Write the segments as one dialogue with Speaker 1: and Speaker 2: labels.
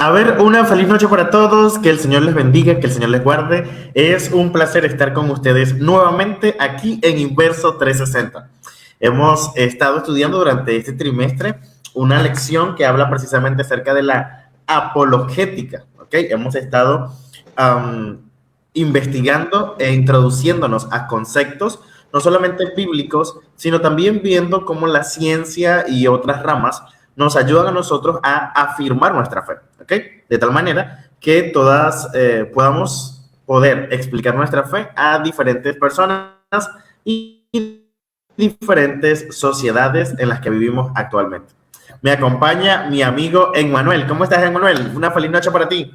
Speaker 1: A ver, una feliz noche para todos, que el Señor les bendiga, que el Señor les guarde. Es un placer estar con ustedes nuevamente aquí en Inverso 360. Hemos estado estudiando durante este trimestre una lección que habla precisamente acerca de la apologética, ¿ok? Hemos estado investigando e introduciéndonos a conceptos no solamente bíblicos, sino también viendo cómo la ciencia y otras ramas nos ayudan a nosotros a afirmar nuestra fe, ¿ok? De tal manera que todas podamos poder explicar nuestra fe a diferentes personas y diferentes sociedades en las que vivimos actualmente. Me acompaña mi amigo Emmanuel. ¿Cómo estás, Emmanuel? Una feliz noche para ti.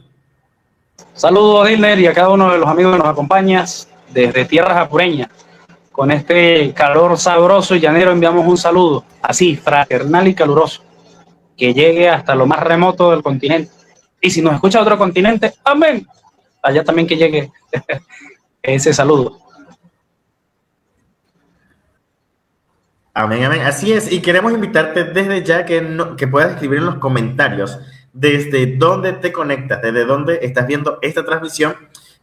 Speaker 2: Saludos, Dilner, y a cada uno de los amigos que nos acompañas desde tierras apureñas. Con este calor sabroso y llanero enviamos un saludo, así, fraternal y caluroso, que llegue hasta lo más remoto del continente. Y si nos escucha otro continente, amén, allá también que llegue ese saludo.
Speaker 1: Amén, amén. Así es. Y queremos invitarte desde ya que puedas escribir en los comentarios desde dónde te conectas, desde dónde estás viendo esta transmisión.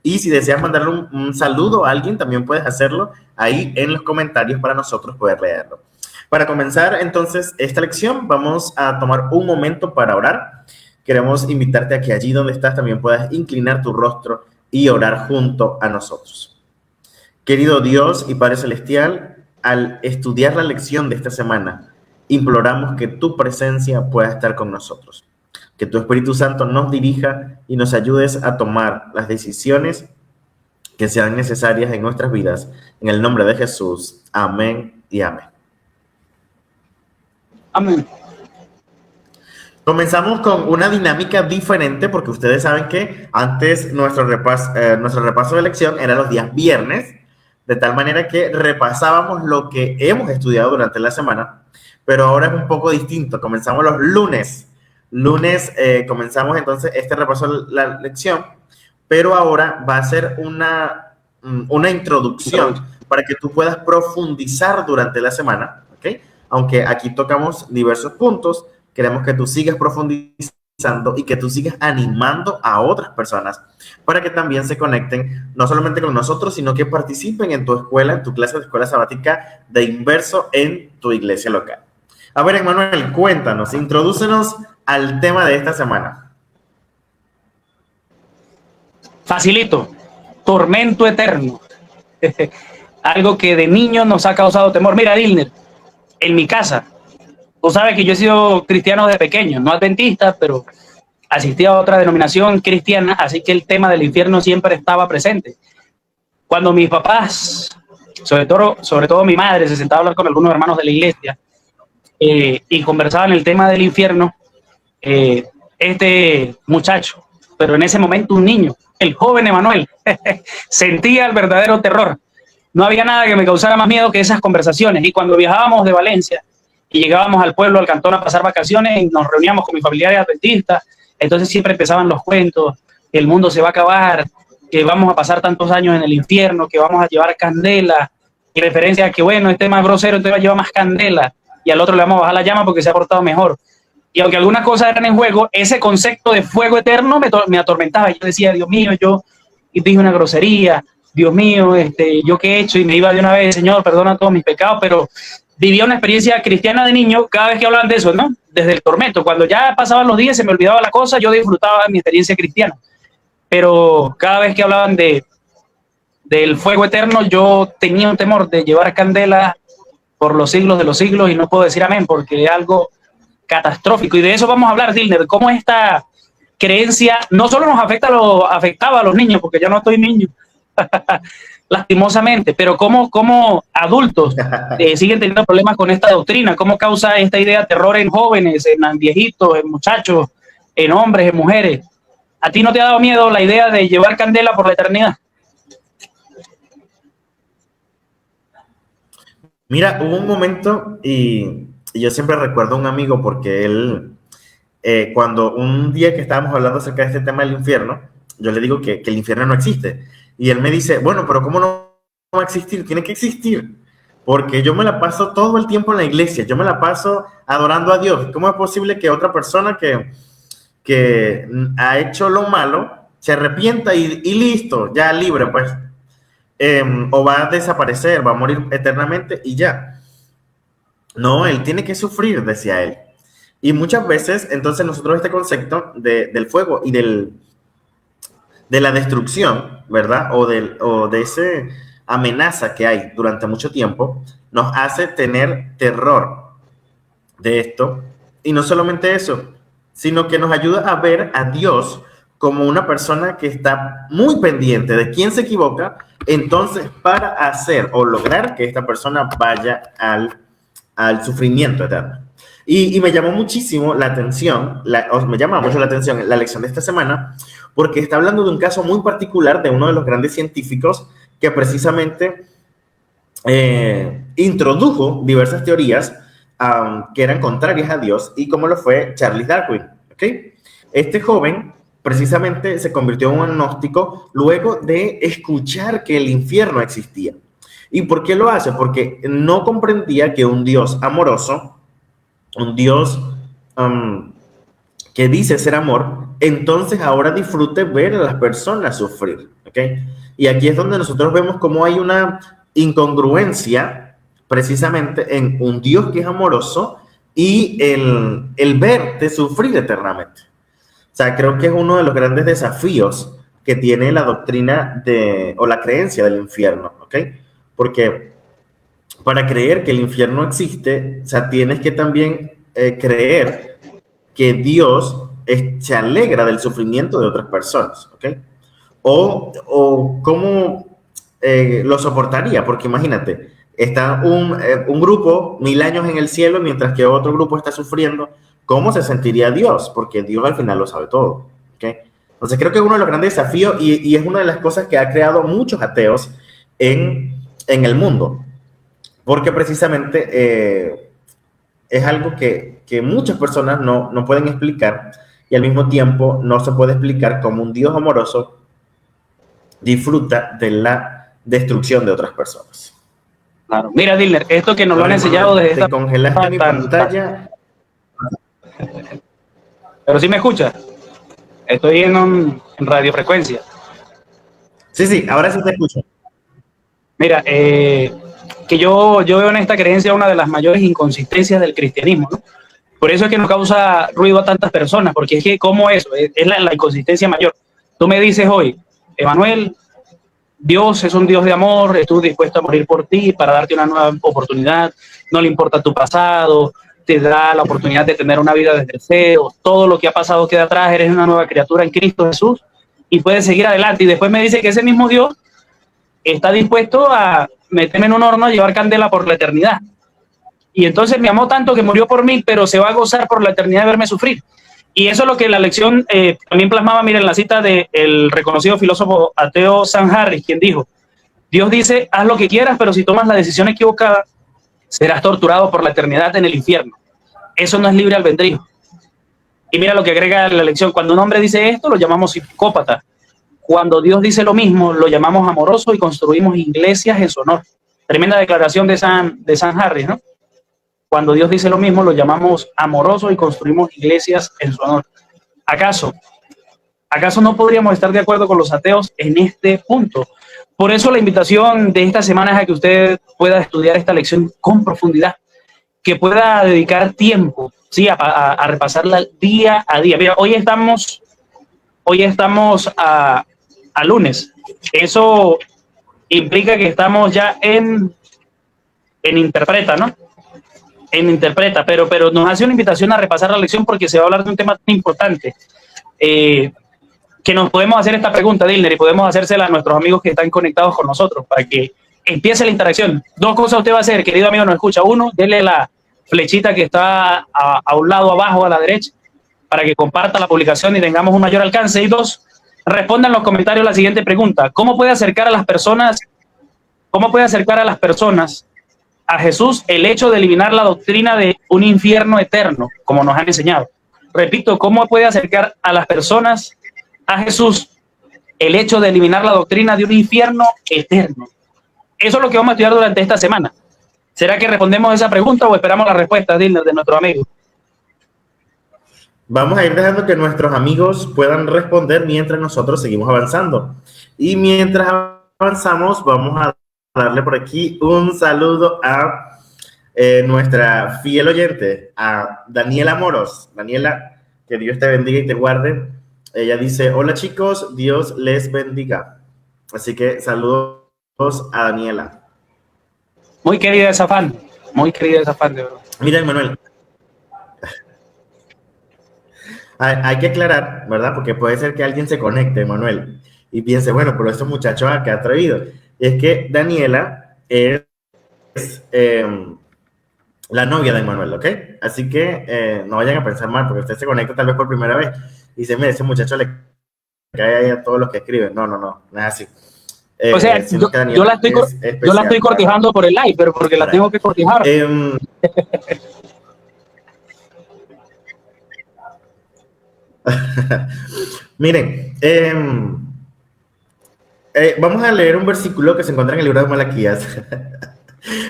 Speaker 1: Y si deseas mandarle un saludo a alguien, también puedes hacerlo ahí en los comentarios para nosotros poder leerlo. Para comenzar entonces esta lección, vamos a tomar un momento para orar. Queremos invitarte a que allí donde estás también puedas inclinar tu rostro y orar junto a nosotros. Querido Dios y Padre Celestial, al estudiar la lección de esta semana, imploramos que tu presencia pueda estar con nosotros, que tu Espíritu Santo nos dirija y nos ayudes a tomar las decisiones que sean necesarias en nuestras vidas. En el nombre de Jesús, amén y amén.
Speaker 2: Amén.
Speaker 1: Comenzamos con una dinámica diferente porque ustedes saben que antes nuestro repaso de lección era los días viernes, de tal manera que repasábamos lo que hemos estudiado durante la semana, pero ahora es un poco distinto. Comenzamos los lunes. Comenzamos entonces este repaso de la lección, pero ahora va a ser una introducción para que tú puedas profundizar durante la semana, ¿ok? Aunque aquí tocamos diversos puntos, queremos que tú sigas profundizando y que tú sigas animando a otras personas para que también se conecten, no solamente con nosotros, sino que participen en tu escuela, en tu clase de escuela sabática de Inverso en tu iglesia local. A ver, Emmanuel, cuéntanos, introdúcenos al tema de esta semana.
Speaker 2: Facilito, tormento eterno. Algo que de niño nos ha causado temor. Mira, Dilner, en mi casa, tú sabes que yo he sido cristiano desde pequeño, no adventista, pero asistí a otra denominación cristiana, así que el tema del infierno siempre estaba presente. Cuando mis papás, sobre todo mi madre, se sentaba a hablar con algunos hermanos de la iglesia y conversaban el tema del infierno, este muchacho, pero en ese momento un niño, el joven Emmanuel, sentía el verdadero terror. No había nada que me causara más miedo que esas conversaciones. Y cuando viajábamos de Valencia y llegábamos al pueblo, al cantón, a pasar vacaciones, y nos reuníamos con mis familiares adventistas, entonces siempre empezaban los cuentos, que el mundo se va a acabar, que vamos a pasar tantos años en el infierno, que vamos a llevar candela, y referencia a que, bueno, este más grosero, entonces va a llevar más candela, y al otro le vamos a bajar la llama porque se ha portado mejor. Y aunque algunas cosas eran en juego, ese concepto de fuego eterno me atormentaba. Yo decía, Dios mío, yo dije una grosería, Dios mío, yo qué he hecho, y me iba de una vez, Señor, perdona todos mis pecados, pero vivía una experiencia cristiana de niño cada vez que hablaban de eso, ¿no? Desde el tormento. Cuando ya pasaban los días, se me olvidaba la cosa, yo disfrutaba de mi experiencia cristiana. Pero cada vez que hablaban del fuego eterno, yo tenía un temor de llevar candela por los siglos de los siglos, y no puedo decir amén, porque es algo catastrófico. Y de eso vamos a hablar, Dilner, cómo esta creencia no solo nos afectaba a los niños, porque yo no estoy niño, lastimosamente, pero cómo adultos siguen teniendo problemas con esta doctrina, cómo causa esta idea de terror en jóvenes, en viejitos, en muchachos, en hombres, en mujeres. ¿A ti no te ha dado miedo la idea de llevar candela por la eternidad?
Speaker 1: Mira, hubo un momento y yo siempre recuerdo a un amigo porque él, cuando un día que estábamos hablando acerca de este tema del infierno, yo le digo que el infierno no existe. Y él me dice, bueno, pero ¿cómo no va a existir? Tiene que existir. Porque yo me la paso todo el tiempo en la iglesia, yo me la paso adorando a Dios. ¿Cómo es posible que otra persona que ha hecho lo malo, se arrepienta y listo, ya libre, pues. O va a desaparecer, va a morir eternamente y ya. No, él tiene que sufrir, decía él. Y muchas veces, entonces, nosotros este concepto del fuego y de la destrucción, ¿verdad? O de ese amenaza que hay durante mucho tiempo, nos hace tener terror de esto. Y no solamente eso, sino que nos ayuda a ver a Dios como una persona que está muy pendiente de quién se equivoca, entonces para hacer o lograr que esta persona vaya al sufrimiento eterno. Y me llamó muchísimo la atención, me llama mucho la atención la lección de esta semana, porque está hablando de un caso muy particular de uno de los grandes científicos que precisamente introdujo diversas teorías que eran contrarias a Dios, y como lo fue Charles Darwin. ¿Okay? Este joven precisamente se convirtió en un agnóstico luego de escuchar que el infierno existía. ¿Y por qué lo hace? Porque no comprendía que un Dios amoroso, un Dios que dice ser amor, entonces ahora disfrute ver a las personas sufrir. ¿Okay? Y aquí es donde nosotros vemos cómo hay una incongruencia precisamente en un Dios que es amoroso y el verte sufrir eternamente. O sea, creo que es uno de los grandes desafíos que tiene la doctrina o la creencia del infierno, ¿ok? Porque para creer que el infierno existe, o sea, tienes que también creer que Dios se alegra del sufrimiento de otras personas, ¿ok? O cómo lo soportaría, porque imagínate, está un grupo 1000 años en el cielo mientras que otro grupo está sufriendo. ¿Cómo se sentiría Dios? Porque Dios al final lo sabe todo. ¿Okay? Entonces creo que es uno de los grandes desafíos y es una de las cosas que ha creado muchos ateos en el mundo. Porque precisamente es algo que muchas personas no pueden explicar, y al mismo tiempo no se puede explicar cómo un Dios amoroso disfruta de la destrucción de otras personas.
Speaker 2: Claro. Mira, Dilner, esto que nos lo han enseñado desde esta...
Speaker 1: Te congelaste mi pantalla.
Speaker 2: Pero sí me escuchas. Estoy en radiofrecuencia.
Speaker 1: Sí, ahora sí te escucho.
Speaker 2: Mira, que yo veo en esta creencia una de las mayores inconsistencias del cristianismo, ¿no? Por eso es que nos causa ruido a tantas personas, porque es que como eso, es la inconsistencia mayor. Tú me dices hoy, Emanuel, Dios es un Dios de amor, estuvo dispuesto a morir por ti para darte una nueva oportunidad, no le importa tu pasado, te da la oportunidad de tener una vida desde cero, todo lo que ha pasado queda atrás, eres una nueva criatura en Cristo Jesús y puedes seguir adelante. Y después me dice que ese mismo Dios está dispuesto a meterme en un horno a llevar candela por la eternidad. Y entonces me amó tanto que murió por mí, pero se va a gozar por la eternidad de verme sufrir. Y eso es lo que la lección también plasmaba, miren, la cita del reconocido filósofo ateo Sam Harris, quien dijo, Dios dice, haz lo que quieras, pero si tomas la decisión equivocada, serás torturado por la eternidad en el infierno. Eso no es libre albedrío. Y mira lo que agrega la lección, cuando un hombre dice esto, lo llamamos psicópata. Cuando Dios dice lo mismo, lo llamamos amoroso y construimos iglesias en su honor. Tremenda declaración de Sam Harris, ¿no? Cuando Dios dice lo mismo, lo llamamos amoroso y construimos iglesias en su honor. ¿Acaso no podríamos estar de acuerdo con los ateos en este punto? Por eso la invitación de esta semana es a que usted pueda estudiar esta lección con profundidad, que pueda dedicar tiempo, ¿sí? a repasarla día a día. Mira, hoy estamos a lunes. Eso implica que estamos ya en Interpreta, ¿no? En Interpreta, pero nos hace una invitación a repasar la lección porque se va a hablar de un tema tan importante que nos podemos hacer esta pregunta, Dilner, y podemos hacérsela a nuestros amigos que están conectados con nosotros para que empiece la interacción. Dos cosas usted va a hacer, querido amigo, nos escucha. Uno, denle la flechita que está a un lado abajo a la derecha para que comparta la publicación y tengamos un mayor alcance. Y dos, responda en los comentarios la siguiente pregunta: ¿cómo puede acercar a las personas a Jesús el hecho de eliminar la doctrina de un infierno eterno, como nos han enseñado? Repito, ¿cómo puede acercar a las personas a Jesús el hecho de eliminar la doctrina de un infierno eterno? Eso es lo que vamos a estudiar durante esta semana. ¿Será que respondemos esa pregunta o esperamos la respuesta, Dilner, de nuestro amigo?
Speaker 1: Vamos a ir dejando que nuestros amigos puedan responder mientras nosotros seguimos avanzando. Y mientras avanzamos, vamos a darle por aquí un saludo a nuestra fiel oyente, a Daniela Moros. Daniela, que Dios te bendiga y te guarde. Ella dice, hola chicos, Dios les bendiga. Así que saludos a Daniela.
Speaker 2: Muy querida esa fan, de verdad.
Speaker 1: Miren, Manuel, hay que aclarar, ¿verdad? Porque puede ser que alguien se conecte, Manuel, y piense, bueno, pero estos muchachos acá atrevidos. Y es que Daniela es la novia de Manuel, ¿ok? Así que no vayan a pensar mal, porque usted se conecta tal vez por primera vez y dice, mire, ese muchacho le cae ahí a todos los que escriben. No, no es así.
Speaker 2: O sea, yo la estoy cortejando por el live, pero porque la tengo que cortejar.
Speaker 1: Miren, vamos a leer un versículo que se encuentra en el libro de Malaquías.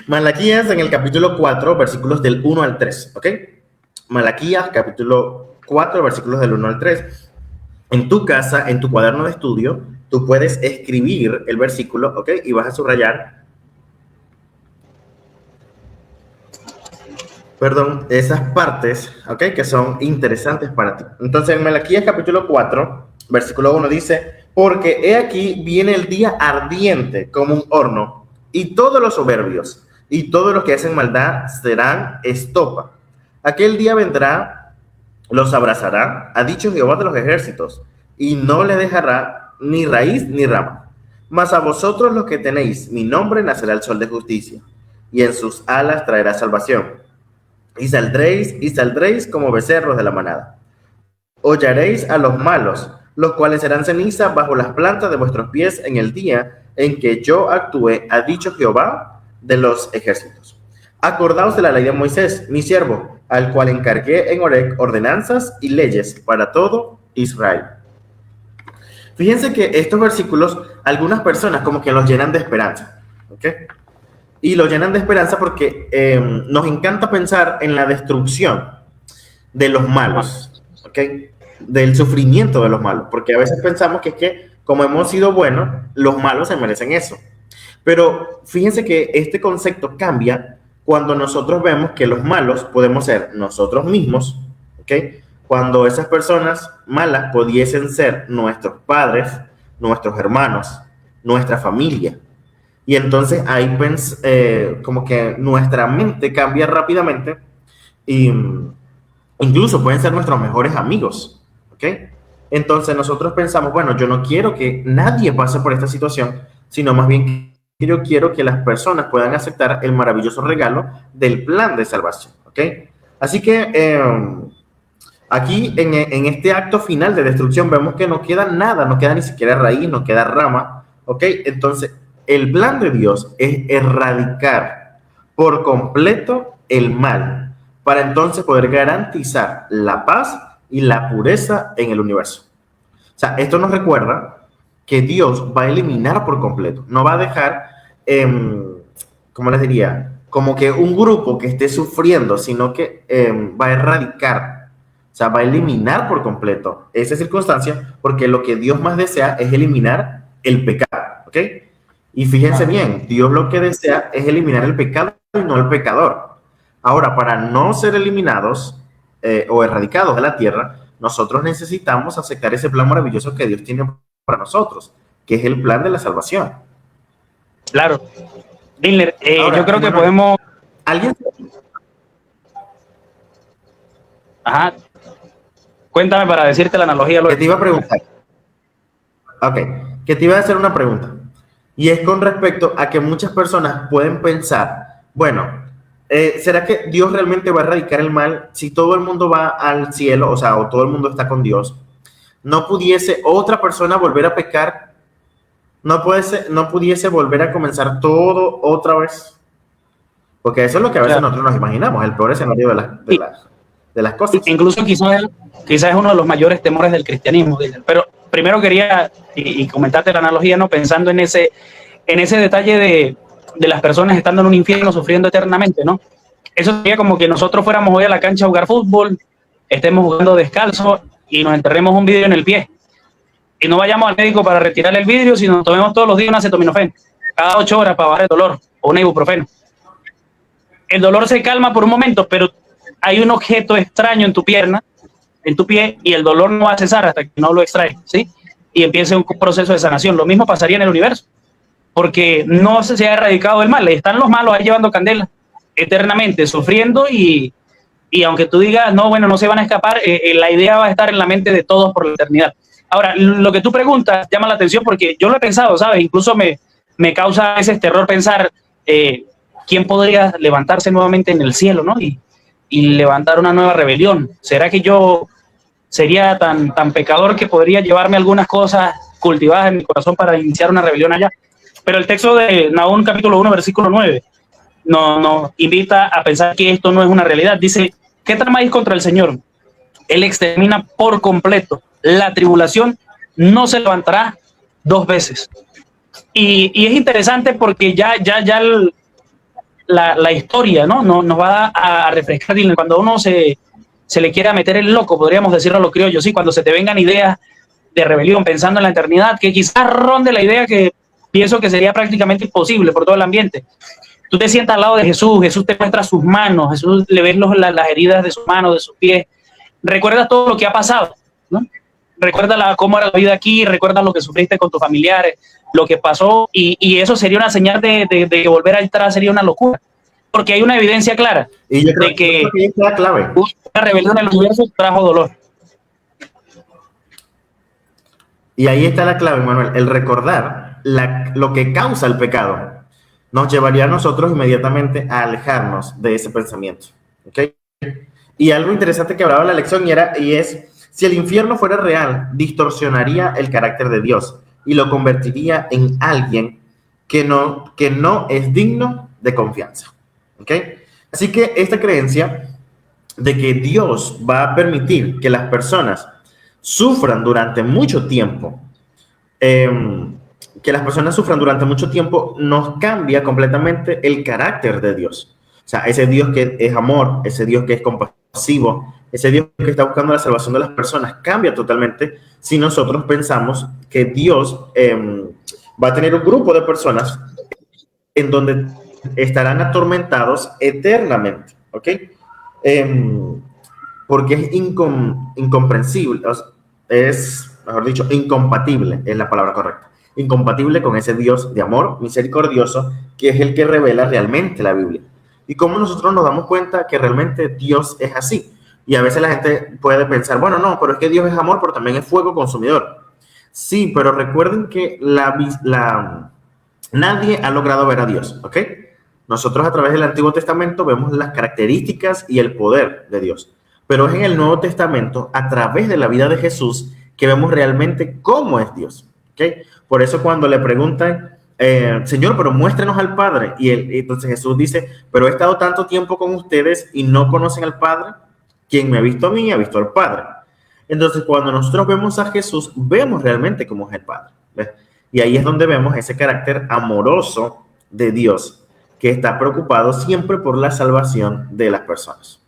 Speaker 1: Malaquías en el capítulo 4, versículos del 1 al 3, ¿ok? Malaquías, capítulo 4, versículos del 1 al 3. En tu casa, en tu cuaderno de estudio, tú puedes escribir el versículo, ¿ok? Y vas a subrayar, perdón, esas partes, ¿ok? Que son interesantes para ti. Entonces, en Malaquías, capítulo 4, versículo 1 dice, porque he aquí viene el día ardiente como un horno, y todos los soberbios y todos los que hacen maldad serán estopa. Aquel día vendrá, los abrazará, ha dicho Jehová de los ejércitos, y no le dejará ni raíz ni rama. Mas a vosotros los que tenéis mi nombre nacerá el sol de justicia, y en sus alas traerá salvación. Y saldréis como becerros de la manada. Hollaréis a los malos, los cuales serán ceniza bajo las plantas de vuestros pies en el día en que yo actúe, ha dicho Jehová de los ejércitos. Acordaos de la ley de Moisés, mi siervo, al cual encargué en Horeb ordenanzas y leyes para todo Israel. Fíjense que estos versículos, algunas personas como que los llenan de esperanza, ¿ok? Y los llenan de esperanza porque nos encanta pensar en la destrucción de los malos, ¿ok? Del sufrimiento de los malos, porque a veces pensamos que es que como hemos sido buenos, los malos se merecen eso. Pero fíjense que este concepto cambia cuando nosotros vemos que los malos podemos ser nosotros mismos, ¿ok? Cuando esas personas malas pudiesen ser nuestros padres, nuestros hermanos, nuestra familia. Y entonces ahí como que nuestra mente cambia rápidamente y incluso pueden ser nuestros mejores amigos, ¿ok? Entonces nosotros pensamos, bueno, yo no quiero que nadie pase por esta situación, sino más bien que yo quiero que las personas puedan aceptar el maravilloso regalo del plan de salvación, ¿ok? Así que aquí en este acto final de destrucción vemos que no queda nada, no queda ni siquiera raíz, no queda rama, ¿ok? Entonces el plan de Dios es erradicar por completo el mal, para entonces poder garantizar la paz y la pureza en el universo. O sea, esto nos recuerda que Dios va a eliminar por completo, no va a dejar, ¿cómo les diría? Como que un grupo que esté sufriendo, sino que va a erradicar, o sea, va a eliminar por completo esa circunstancia, porque lo que Dios más desea es eliminar el pecado, ¿ok? Y fíjense bien, Dios lo que desea es eliminar el pecado y no el pecador. Ahora, para no ser eliminados o erradicados de la tierra, nosotros necesitamos aceptar ese plan maravilloso que Dios tiene para nosotros, que es el plan de la salvación.
Speaker 2: Claro. Diller, yo creo que podemos...
Speaker 1: ¿Alguien?
Speaker 2: Ajá. Cuéntame para decirte la analogía.
Speaker 1: Que te iba a preguntar. Ok, que te iba a hacer una pregunta. Y es con respecto a que muchas personas pueden pensar, bueno, ¿será que Dios realmente va a erradicar el mal si todo el mundo va al cielo, o sea, o todo el mundo está con Dios? ¿No pudiese otra persona volver a pecar? ¿No pudiese volver a comenzar todo otra vez? Porque eso es lo que a veces nosotros nos imaginamos, el peor escenario de las cosas.
Speaker 2: Incluso quizás es uno de los mayores temores del cristianismo. Pero primero quería, y comentarte la analogía, ¿no? Pensando en ese detalle de las personas estando en un infierno sufriendo eternamente, ¿no? Eso sería como que nosotros fuéramos hoy a la cancha a jugar fútbol, estemos jugando descalzo y nos enterremos un vidrio en el pie. Y no vayamos al médico para retirar el vidrio, sino tomemos todos los días un acetaminofén, cada 8 horas para bajar el dolor, o un ibuprofeno. El dolor se calma por un momento, pero hay un objeto extraño en tu pierna, en tu pie, y el dolor no va a cesar hasta que no lo extraes, ¿sí? Y empiece un proceso de sanación. Lo mismo pasaría en el universo, porque no se ha erradicado el mal. Están los malos ahí llevando candela eternamente, sufriendo, y aunque tú digas, no, bueno, no se van a escapar, la idea va a estar en la mente de todos por la eternidad. Ahora, lo que tú preguntas llama la atención porque yo lo he pensado, ¿sabes? Incluso me causa ese terror pensar quién podría levantarse nuevamente en el cielo, ¿no? Y levantar una nueva rebelión. ¿Será que yo sería tan pecador que podría llevarme algunas cosas cultivadas en mi corazón para iniciar una rebelión allá? Pero el texto de Nahum capítulo 1, versículo 9, nos invita a pensar que esto no es una realidad. Dice, ¿qué tramáis contra el Señor? Él extermina por completo. La tribulación no se levantará 2 veces. Y es interesante porque ya la historia, ¿no? Nos va a refrescar. Cuando uno se le quiera meter el loco, podríamos decirlo a los criollos, ¿sí? Cuando se te vengan ideas de rebelión pensando en la eternidad, que quizás ronde la idea que pienso que sería prácticamente imposible por todo el ambiente. Tú te sientas al lado de Jesús, Jesús te muestra sus manos, Jesús le ves las heridas de sus manos, de sus pies, recuerdas todo lo que ha pasado, ¿no? Recuerda cómo era la vida aquí, recuerda lo que sufriste con tus familiares, lo que pasó, y eso sería una señal de que volver a entrar sería una locura, porque hay una evidencia clara
Speaker 1: Y yo creo
Speaker 2: de que
Speaker 1: que es la clave.
Speaker 2: una rebelión en el universo trajo dolor.
Speaker 1: Y ahí está la clave, Manuel, el recordar lo que causa el pecado nos llevaría a nosotros inmediatamente a alejarnos de ese pensamiento, ¿ok? Y algo interesante que hablaba la lección y es, si el infierno fuera real, distorsionaría el carácter de Dios y lo convertiría en alguien que no es digno de confianza, ¿ok? Así que esta creencia de que Dios va a permitir que las personas sufran durante mucho tiempo, nos cambia completamente el carácter de Dios. O sea, ese Dios que es amor, ese Dios que es compasivo, ese Dios que está buscando la salvación de las personas, cambia totalmente si nosotros pensamos que Dios va a tener un grupo de personas en donde estarán atormentados eternamente, ¿ok? Porque es incomprensible, mejor dicho, incompatible, es la palabra correcta, incompatible con ese Dios de amor misericordioso que es el que revela realmente la Biblia. Y cómo nosotros nos damos cuenta que realmente Dios es así. Y a veces la gente puede pensar, bueno, no, pero es que Dios es amor, pero también es fuego consumidor. Sí, pero recuerden que nadie ha logrado ver a Dios, ¿ok? Nosotros a través del Antiguo Testamento vemos las características y el poder de Dios. Pero es en el Nuevo Testamento, a través de la vida de Jesús, que vemos realmente cómo es Dios, ¿ok? Por eso cuando le preguntan, Señor, pero muéstrenos al Padre. Y entonces Jesús dice, pero he estado tanto tiempo con ustedes y no conocen al Padre. Quien me ha visto a mí, ha visto al Padre. Entonces, cuando nosotros vemos a Jesús, vemos realmente cómo es el Padre, ¿ves? Y ahí es donde vemos ese carácter amoroso de Dios, que está preocupado siempre por la salvación de las personas.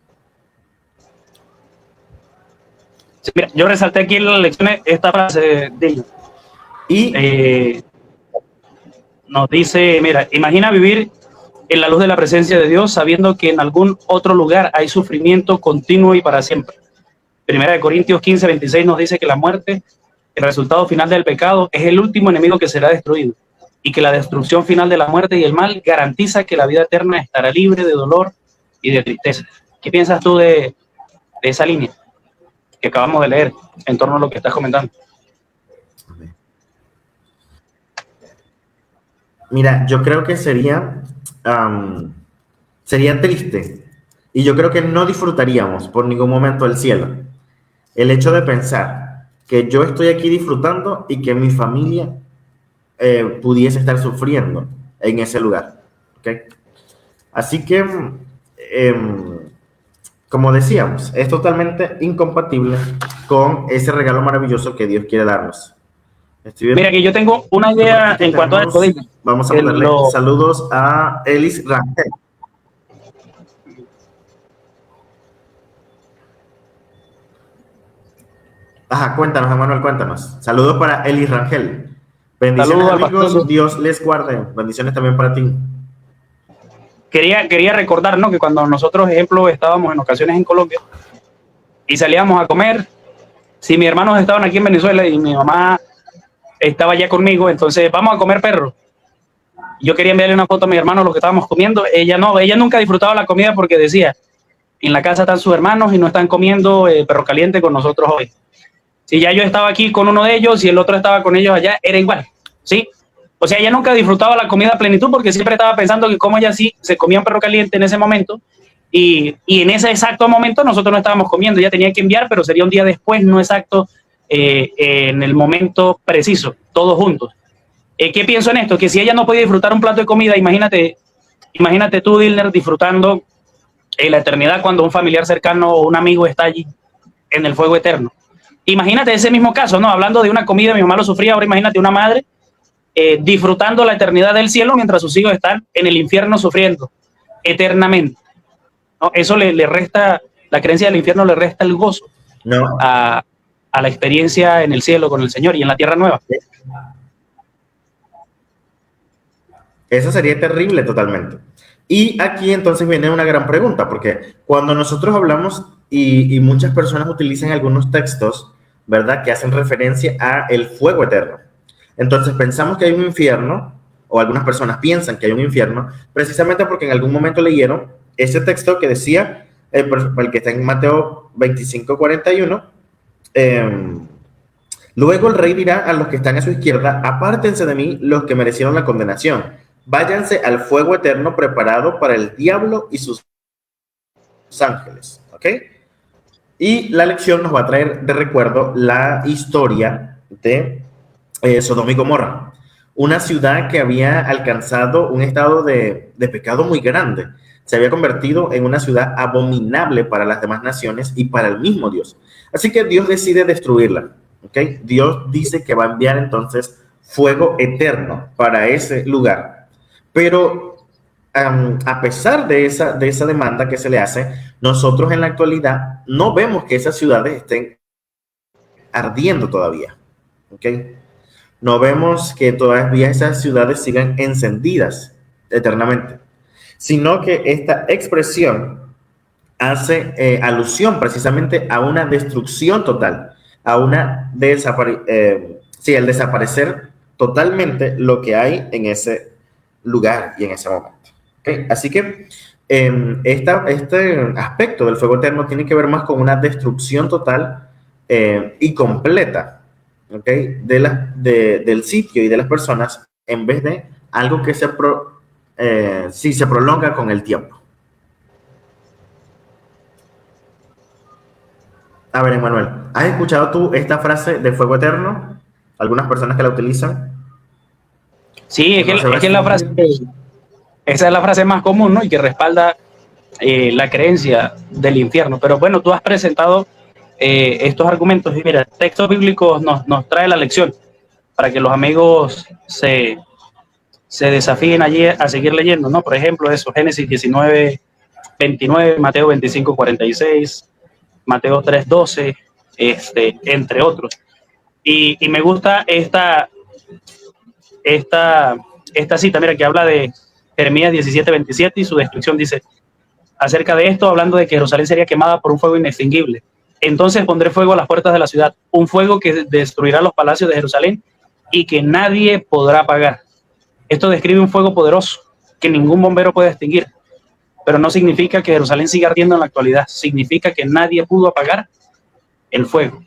Speaker 2: Sí, mira, yo resalté aquí en las lecciones esta frase de ellos. Y nos dice, mira, imagina vivir en la luz de la presencia de Dios sabiendo que en algún otro lugar hay sufrimiento continuo y para siempre. Primera de Corintios 15, 26 nos dice que la muerte, el resultado final del pecado, es el último enemigo que será destruido y que la destrucción final de la muerte y el mal garantiza que la vida eterna estará libre de dolor y de tristeza. ¿Qué piensas tú de esa línea que acabamos de leer en torno a lo que estás comentando?
Speaker 1: Mira, yo creo que sería triste y yo creo que no disfrutaríamos por ningún momento el cielo. El hecho de pensar que yo estoy aquí disfrutando y que mi familia pudiese estar sufriendo en ese lugar, ¿okay? Así que, como decíamos, es totalmente incompatible con ese regalo maravilloso que Dios quiere darnos.
Speaker 2: Mira, que yo tengo una idea en cuanto a esto.
Speaker 1: Vamos a ponerle saludos a Elis Rangel. Ajá, cuéntanos, Emanuel, cuéntanos. Saludos para Eli Rangel. Bendiciones,
Speaker 2: Saludos al
Speaker 1: amigos.
Speaker 2: pastor.
Speaker 1: Dios les guarde. Bendiciones también para ti.
Speaker 2: Quería recordar, ¿no? Que cuando nosotros, ejemplo, estábamos en ocasiones en Colombia y salíamos a comer, si mis hermanos estaban aquí en Venezuela y mi mamá estaba ya conmigo, entonces vamos a comer perro. Yo quería enviarle una foto a mi hermano lo que estábamos comiendo. Ella no, ella nunca disfrutaba la comida porque decía, en la casa están sus hermanos y no están comiendo perro caliente con nosotros hoy. Si ya yo estaba aquí con uno de ellos y el otro estaba con ellos allá, era igual, ¿sí? O sea, ella nunca disfrutaba la comida a plenitud porque siempre estaba pensando que como ella sí se comía un perro caliente en ese momento y en ese exacto momento nosotros no estábamos comiendo, ella tenía que enviar, pero sería un día después, no exacto, en el momento preciso, todos juntos. ¿Qué pienso en esto? Que si ella no podía disfrutar un plato de comida, imagínate tú, Dilner, disfrutando la eternidad cuando un familiar cercano o un amigo está allí en el fuego eterno. Imagínate ese mismo caso, ¿no? Hablando de una comida, mi mamá lo sufría, ahora imagínate una madre disfrutando la eternidad del cielo mientras sus hijos están en el infierno sufriendo eternamente, ¿no? Eso le resta, la creencia del infierno le resta el gozo
Speaker 1: No,
Speaker 2: a la experiencia en el cielo con el Señor y en la tierra nueva.
Speaker 1: eso sería terrible totalmente. Y aquí entonces viene una gran pregunta, porque cuando nosotros hablamos y muchas personas utilizan algunos textos, ¿verdad?, que hacen referencia a el fuego eterno. Entonces pensamos que hay un infierno, o algunas personas piensan que hay un infierno, precisamente porque en algún momento leyeron ese texto que decía, el que está en Mateo 25:41, luego el rey dirá a los que están a su izquierda, apártense de mí los que merecieron la condenación, váyanse al fuego eterno preparado para el diablo y sus ángeles, ¿ok? Y la lección nos va a traer de recuerdo la historia de Sodoma y Gomorra, una ciudad que había alcanzado un estado de pecado muy grande. Se había convertido en una ciudad abominable para las demás naciones y para el mismo Dios. Así que Dios decide destruirla, ¿ok? Dios dice que va a enviar entonces fuego eterno para ese lugar. Pero a pesar de esa demanda que se le hace, nosotros en la actualidad no vemos que esas ciudades estén ardiendo todavía, ¿ok? No vemos que todavía esas ciudades sigan encendidas eternamente, sino que esta expresión hace alusión precisamente a una destrucción total, a una el desaparecer totalmente lo que hay en ese lugar y en ese momento. ¿Okay? Así que este aspecto del fuego eterno tiene que ver más con una destrucción total y completa, ¿okay?, del sitio y de las personas, en vez de algo que se prolonga con el tiempo. A ver, Emanuel, ¿has escuchado tú esta frase de fuego eterno? Algunas personas que la utilizan.
Speaker 2: Sí,
Speaker 1: No
Speaker 2: es que la frase, esa es la frase más común, ¿no? Y que respalda la creencia del infierno. Pero bueno, tú has presentado estos argumentos y mira, textos bíblicos nos trae la lección para que los amigos se desafíen allí a seguir leyendo, ¿no? Por ejemplo, eso, Génesis 19:29, Mateo 25:46, Mateo 3:12, entre otros. Y me gusta esta cita, mira, que habla de Jeremías 17:27 y su descripción dice, acerca de esto, hablando de que Jerusalén sería quemada por un fuego inextinguible. Entonces pondré fuego a las puertas de la ciudad, un fuego que destruirá los palacios de Jerusalén y que nadie podrá apagar. Esto describe un fuego poderoso que ningún bombero puede extinguir, pero no significa que Jerusalén siga ardiendo en la actualidad, significa que nadie pudo apagar el fuego.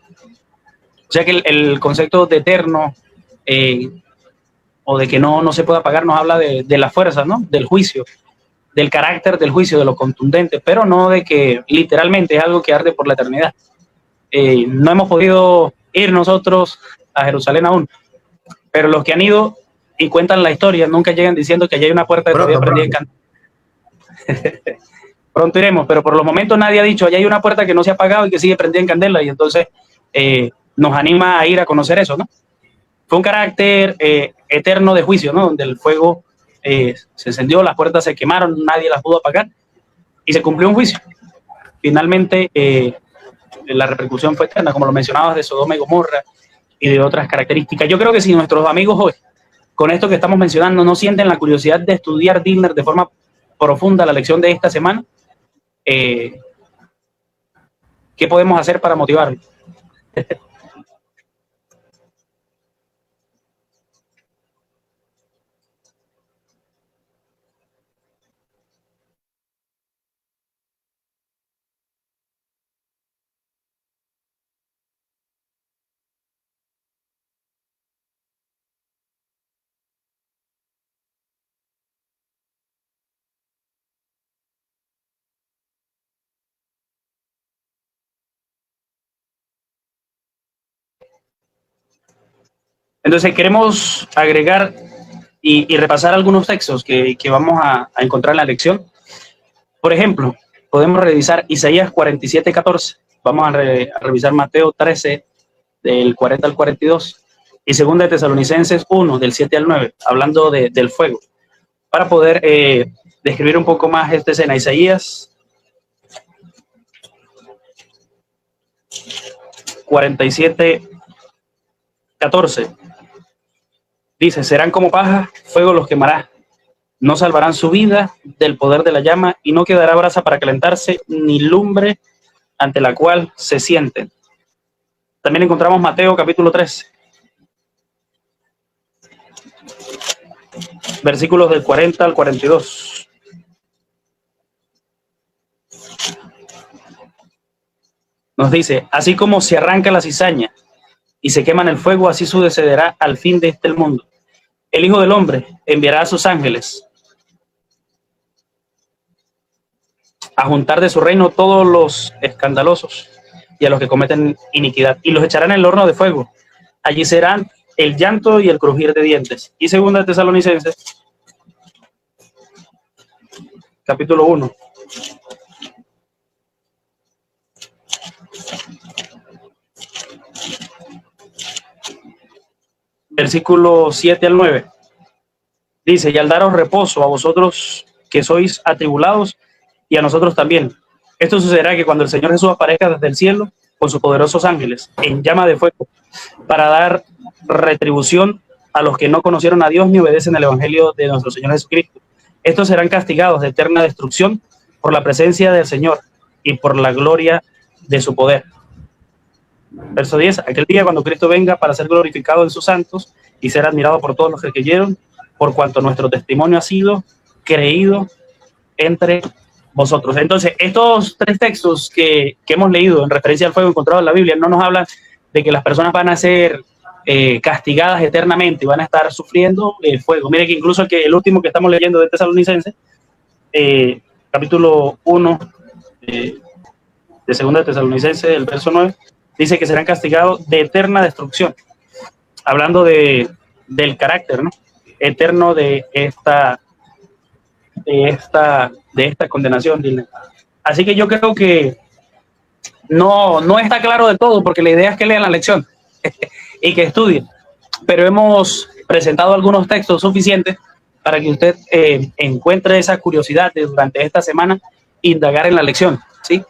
Speaker 2: O sea que el concepto de eterno o de que no se puede apagar nos habla de la fuerza, ¿no? Del juicio, del carácter del juicio, de lo contundente, pero no de que literalmente es algo que arde por la eternidad. No hemos podido ir nosotros a Jerusalén aún, pero los que han ido y cuentan la historia nunca llegan diciendo que allá hay una puerta que todavía prendida en candela. Pronto iremos, pero por los momentos nadie ha dicho allá hay una puerta que no se ha apagado y que sigue prendida en candela, y entonces nos anima a ir a conocer eso, ¿no? Fue un carácter eterno de juicio, ¿no? Donde el fuego se encendió, las puertas se quemaron, nadie las pudo apagar y se cumplió un juicio. Finalmente la repercusión fue eterna, como lo mencionabas, de Sodoma y Gomorra y de otras características. Yo creo que si nuestros amigos hoy, con esto que estamos mencionando, no sienten la curiosidad de estudiar Dilner de forma profunda la lección de esta semana, ¿qué podemos hacer para motivarlos? Entonces, queremos agregar y repasar algunos textos que vamos a encontrar en la lección. Por ejemplo, podemos revisar Isaías 47:14. Vamos a revisar Mateo 13, del 40 al 42. Y segunda de Tesalonicenses 1, del 7 al 9, hablando del fuego. Para poder describir un poco más esta escena. Isaías 47:14. Dice, serán como paja, fuego los quemará. No salvarán su vida del poder de la llama y no quedará brasa para calentarse, ni lumbre ante la cual se sienten. También encontramos Mateo capítulo 3, versículos del 40 al 42. Nos dice, así como se arranca la cizaña y se quema en el fuego, así sucederá al fin de este mundo. El Hijo del Hombre enviará a sus ángeles a juntar de su reino todos los escandalosos y a los que cometen iniquidad, y los echarán en el horno de fuego. Allí serán el llanto y el crujir de dientes. Y segunda de Tesalonicenses, capítulo 1. Versículo 7 al 9. Dice, y al daros reposo a vosotros que sois atribulados, y a nosotros también. Esto sucederá que cuando el Señor Jesús aparezca desde el cielo con sus poderosos ángeles en llama de fuego para dar retribución a los que no conocieron a Dios ni obedecen el evangelio de nuestro Señor Jesucristo. Estos serán castigados de eterna destrucción por la presencia del Señor y por la gloria de su poder. Verso 10, aquel día cuando Cristo venga para ser glorificado en sus santos y ser admirado por todos los que creyeron, por cuanto nuestro testimonio ha sido creído entre vosotros. Entonces, estos tres textos que hemos leído en referencia al fuego encontrado en la Biblia no nos hablan de que las personas van a ser castigadas eternamente y van a estar sufriendo el fuego. Mire que incluso el último que estamos leyendo de Tesalonicenses, capítulo 1 de segunda de Tesalonicenses, el verso 9, dice que serán castigados de eterna destrucción, hablando del carácter, ¿no?, eterno de esta condenación. Así que yo creo que no está claro de todo, porque la idea es que lean la lección y que estudien, pero hemos presentado algunos textos suficientes para que usted encuentre esa curiosidad de durante esta semana indagar en la lección, ¿sí?,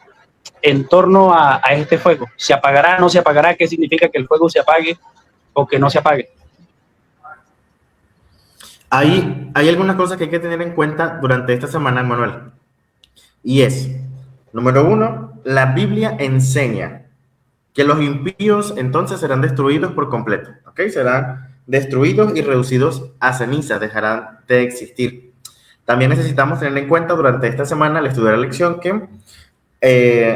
Speaker 2: en torno a este fuego. ¿Se apagará, no se apagará? ¿Qué significa que el fuego se apague o que no se apague?
Speaker 1: Hay algunas cosas que hay que tener en cuenta durante esta semana, Manuel. Y es, número uno, la Biblia enseña que los impíos entonces serán destruidos por completo, ¿ok? Serán destruidos y reducidos a cenizas, dejarán de existir. También necesitamos tener en cuenta durante esta semana, al estudiar la lección, que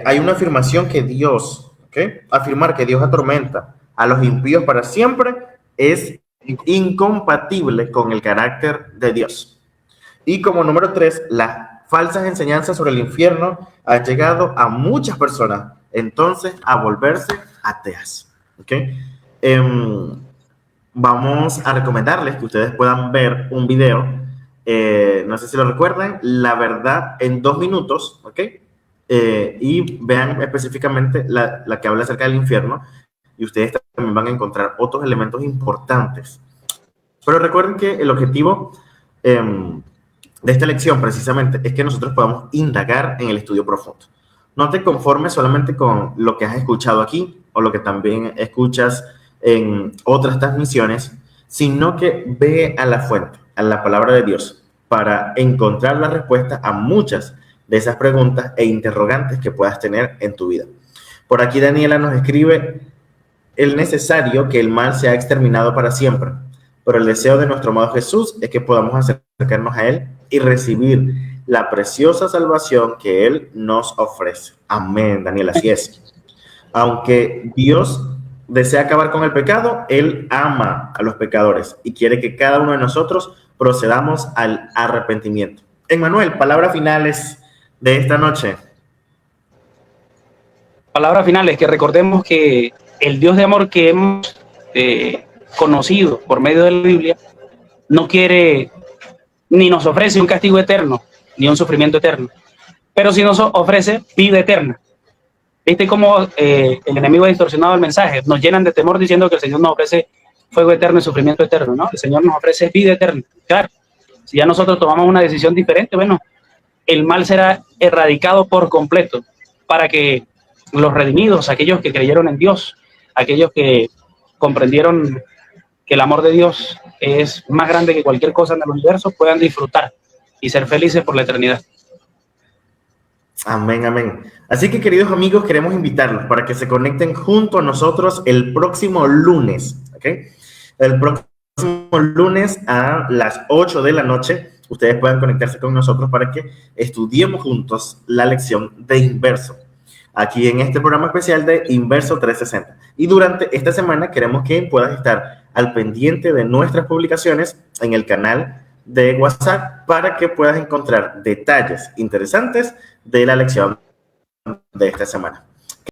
Speaker 1: hay una afirmación que Dios, ¿ok?, afirmar que Dios atormenta a los impíos para siempre es incompatible con el carácter de Dios. Y como número 3, las falsas enseñanzas sobre el infierno han llegado a muchas personas entonces a volverse ateas. ¿Okay? Vamos a recomendarles que ustedes puedan ver un video, no sé si lo recuerdan, La Verdad en 2 minutos, ¿ok? Y vean específicamente la que habla acerca del infierno, y ustedes también van a encontrar otros elementos importantes. Pero recuerden que el objetivo de esta lección precisamente es que nosotros podamos indagar en el estudio profundo. No te conformes solamente con lo que has escuchado aquí o lo que también escuchas en otras transmisiones, sino que ve a la fuente, a la palabra de Dios, para encontrar la respuesta a muchas de esas preguntas e interrogantes que puedas tener en tu vida. Por aquí Daniela nos escribe: es necesario que el mal sea exterminado para siempre, pero el deseo de nuestro amado Jesús es que podamos acercarnos a Él y recibir la preciosa salvación que Él nos ofrece. Amén, Daniela, así es. Aunque Dios desea acabar con el pecado, Él ama a los pecadores y quiere que cada uno de nosotros procedamos al arrepentimiento. Emmanuel, palabras finales de esta noche.
Speaker 2: Palabras finales, que recordemos que el Dios de amor que hemos conocido por medio de la Biblia no quiere ni nos ofrece un castigo eterno, ni un sufrimiento eterno, pero sí nos ofrece vida eterna. ¿Viste cómo el enemigo ha distorsionado el mensaje? Nos llenan de temor diciendo que el Señor nos ofrece fuego eterno y sufrimiento eterno, ¿no? El Señor nos ofrece vida eterna. Claro, si ya nosotros tomamos una decisión diferente, bueno, el mal será erradicado por completo para que los redimidos, aquellos que creyeron en Dios, aquellos que comprendieron que el amor de Dios es más grande que cualquier cosa en el universo, puedan disfrutar y ser felices por la eternidad.
Speaker 1: Amén, amén. Así que, queridos amigos, queremos invitarlos para que se conecten junto a nosotros el próximo lunes, ¿ok? El próximo lunes a las 8 de la noche, ustedes puedan conectarse con nosotros para que estudiemos juntos la lección de inverso, aquí en este programa especial de Inverso 360. Y durante esta semana queremos que puedas estar al pendiente de nuestras publicaciones en el canal de WhatsApp para que puedas encontrar detalles interesantes de la lección de esta semana.